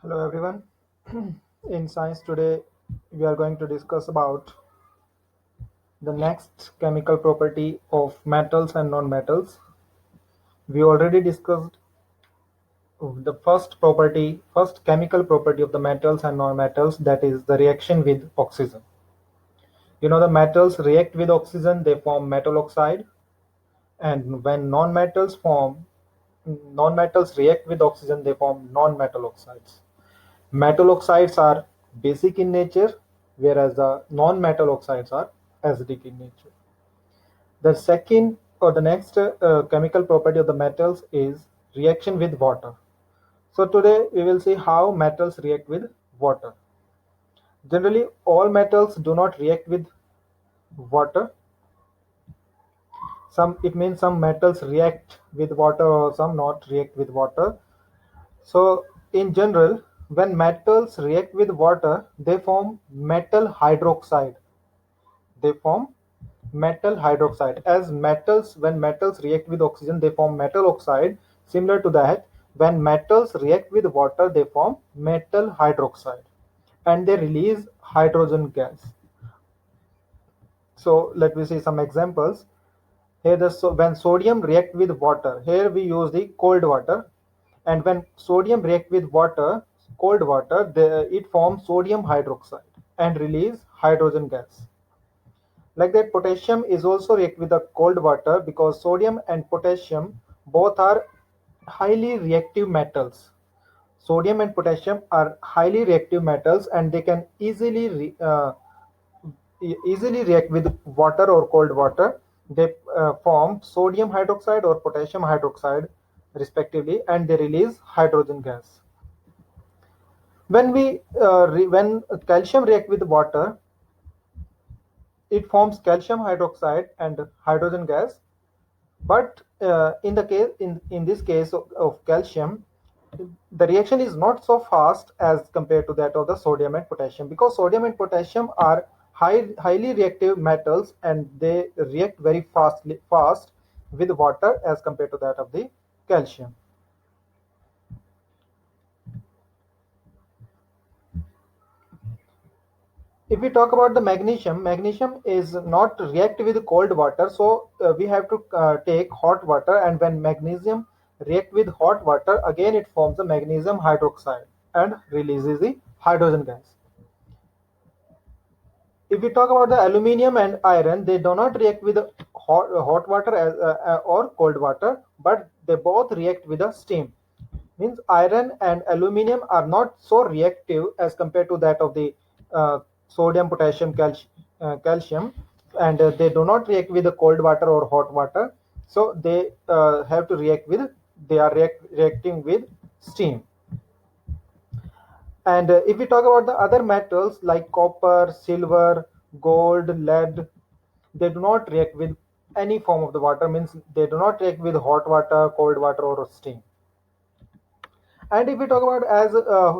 Hello everyone. In science today we are going to discuss about the next chemical property of metals and non-metals. We already discussed the first chemical property of the metals and non-metals, that is the reaction with oxygen. You know, the metals react with oxygen, they form metal oxide, and when non-metals react with oxygen, they form non-metal oxides. Metal oxides are basic in nature, whereas the non-metal oxides are acidic in nature. The second or the next chemical property of the metals is reaction with water. So today we will see how metals react with water. Generally, all metals do not react with water. Some metals react with water or some not react with water. So in general, when metals react with water, they form metal hydroxide. They form metal hydroxide. As metals, when metals react with oxygen, they form metal oxide. Similar to that, when metals react with water, they form metal hydroxide and they release hydrogen gas. So let me see some examples. Here, when sodium react with water, here we use the cold water, and when sodium react with cold water, it forms sodium hydroxide and release hydrogen gas. Like that, potassium is also react with the cold water because sodium and potassium both are highly reactive metals. Sodium and potassium are highly reactive metals and they can easily react with water or cold water. They form sodium hydroxide or potassium hydroxide respectively, and they release hydrogen gas. When calcium react with water, it forms calcium hydroxide and hydrogen gas. But in this case of calcium, the reaction is not so fast as compared to that of the sodium and potassium, because sodium and potassium are highly reactive metals and they react very fast with water as compared to that of the calcium. If we talk about the magnesium is not react with cold water, so we have to take hot water, and when magnesium react with hot water, again it forms the magnesium hydroxide and releases the hydrogen gas. If we talk about the aluminium and iron, they do not react with hot water or cold water, but they both react with the steam. Means iron and aluminium are not so reactive as compared to that of the sodium, potassium, calcium, and they do not react with the cold water or hot water. So they have to reacting with steam. And if we talk about the other metals like copper, silver, gold, lead, they do not react with any form of the water. Means they do not react with hot water, cold water, or steam. And if we talk about as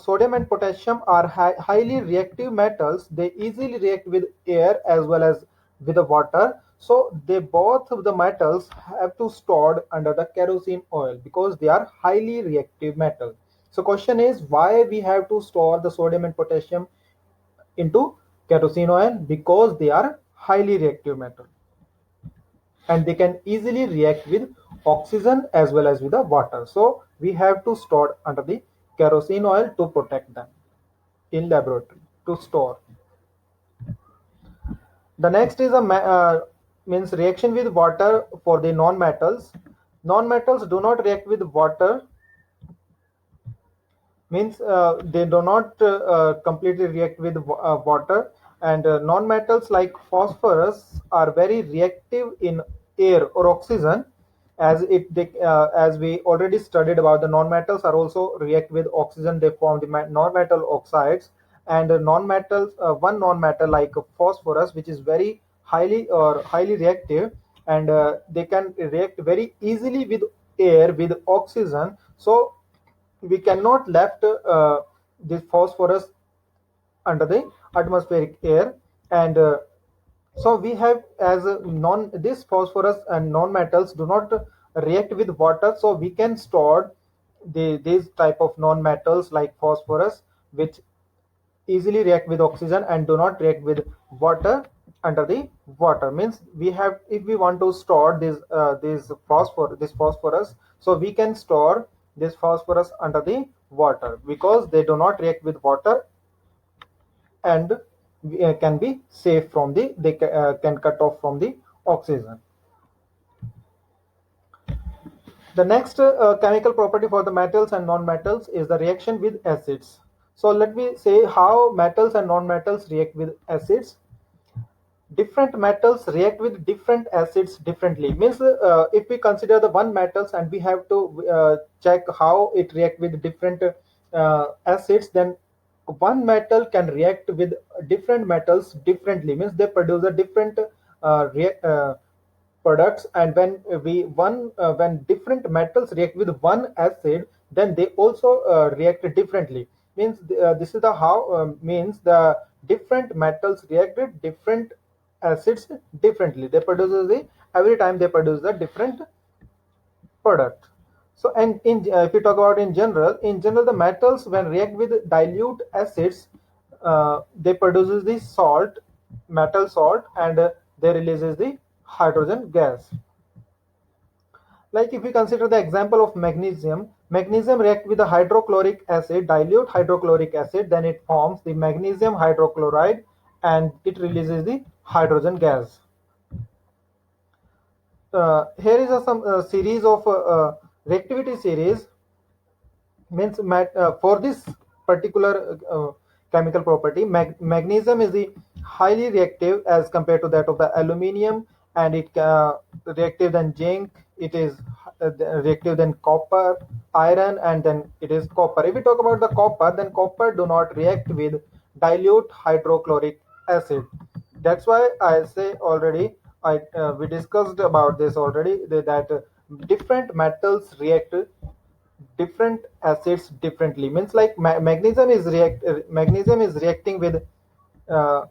sodium and potassium are highly reactive metals, they easily react with air as well as with the water. So they both of the metals have to stored under the kerosene oil because they are highly reactive metal. So question is, why we have to store the sodium and potassium into kerosene oil? Because they are highly reactive metal and they can easily react with oxygen as well as with the water. So we have to store under the kerosene oil to protect them in laboratory to store. The next is a means reaction with water for the non-metals. Non-metals do not react with water, means they do not completely react with water, and non-metals like phosphorus are very reactive in air or oxygen, as we already studied about, the non-metals are also react with oxygen, they form the non-metal oxides. And non-metals, one non-metal like phosphorus, which is very highly reactive, and they can react very easily with air with oxygen. So we cannot left this phosphorus under the atmospheric air, and so we have as non this phosphorus and non-metals do not react with water, so we can store these type of non-metals like phosphorus, which easily react with oxygen and do not react with water under the water. Means we have, if we want to store this phosphorus, so we can store this phosphorus under the water because they do not react with water, and can be safe from the can cut off from the oxygen. The next chemical property for the metals and non-metals is the reaction with acids. So let me say how metals and non-metals react with acids. Different metals react with different acids differently. Means if we consider the one metals and we have to check how it react with different acids, then one metal can react with different metals differently. Means they produce a different products, and when different metals react with one acid, then they also react differently. Means this is the how means the different metals react with different acids differently. They produce the every time they produce a different product. So, and if you talk about in general the metals when react with dilute acids, they produces the salt, metal salt, and they releases the hydrogen gas. Like if we consider the example of magnesium react with the hydrochloric acid, dilute hydrochloric acid, then it forms the magnesium hydrochloride and it releases the hydrogen gas. Here is some series of reactivity series. Means for this particular chemical property, magnesium is the highly reactive as compared to that of the aluminium, and it reactive than zinc. It is reactive than copper, iron, and then it is copper. If we talk about the copper, then copper do not react with dilute hydrochloric acid. That's why I say already, we discussed about this already, that different metals react different acids differently. Means like magnesium is reacting with uh,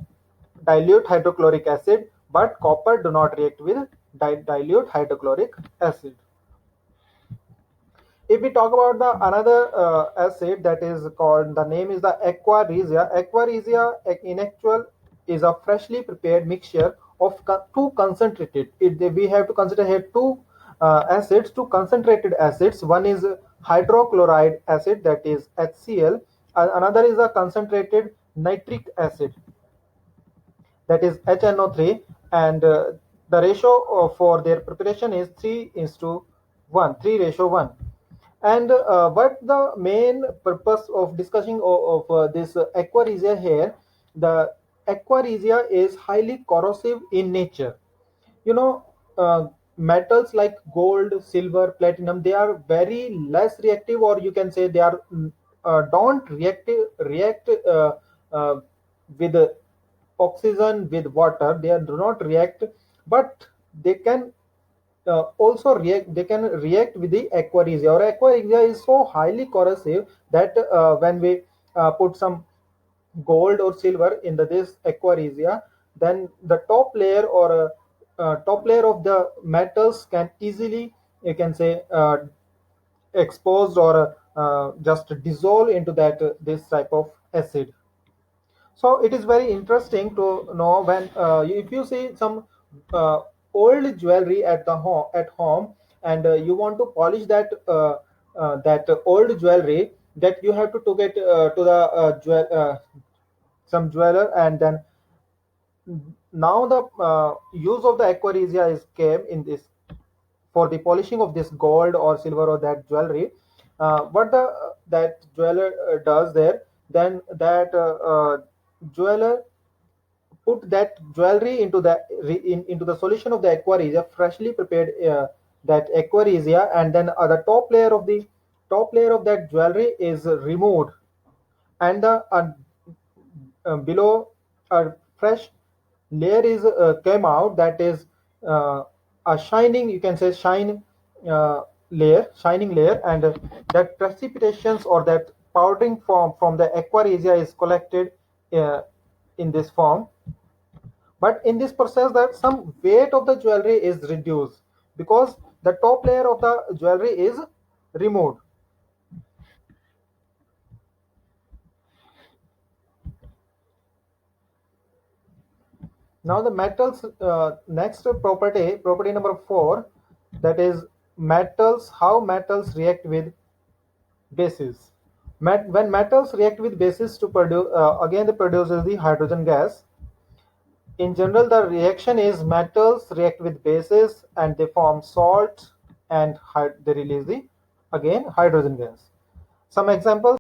dilute hydrochloric acid, but copper do not react with dilute hydrochloric acid. If we talk about the another acid that is called, the name is the aqua regia. Aqua regia in actual is a freshly prepared mixture of two concentrated. We have to consider here two acids, two concentrated acids. One is hydrochloride acid, that is HCl. Another is a concentrated nitric acid, that is HNO3, and the ratio for their preparation is 3 is to 1, 3 ratio 1. And but the main purpose of discussing of this aqua regia here, the aqua regia is highly corrosive in nature. You know, metals like gold, silver, platinum, they are very less reactive, or you can say they are don't react uh, with oxygen with water. They do not react, but they can also react. They can react with the aqua regia. Or aqua regia is so highly corrosive that when we put some gold or silver in this aqua regia, then the top layer of the metals can easily, you can say, exposed or just dissolve into that this type of acid. So it is very interesting to know when if you see some uh, old jewelry at home, and you want to polish that old jewelry, that you have to take it to the some jeweler, and then now the use of the aqua regia is came in this for the polishing of this gold or silver or that jewelry. What the that jeweler does there, then that jeweler put that jewelry into into the solution of the aqua regia, freshly prepared that aqua regia, and then the top layer of that jewelry is removed, and the below a fresh layer is came out, that is a shining, you can say uh, shining layer, and that precipitations or that powdering form from the aqua regia is collected uh, in this form. But in this process, that some weight of the jewelry is reduced because the top layer of the jewelry is removed. Now the metals, next property number 4, that is metals, how metals react with bases. When metals react with bases to produce, again they produces the hydrogen gas. In general, the reaction is metals react with bases and they form salts, and they release the again hydrogen gas. Some examples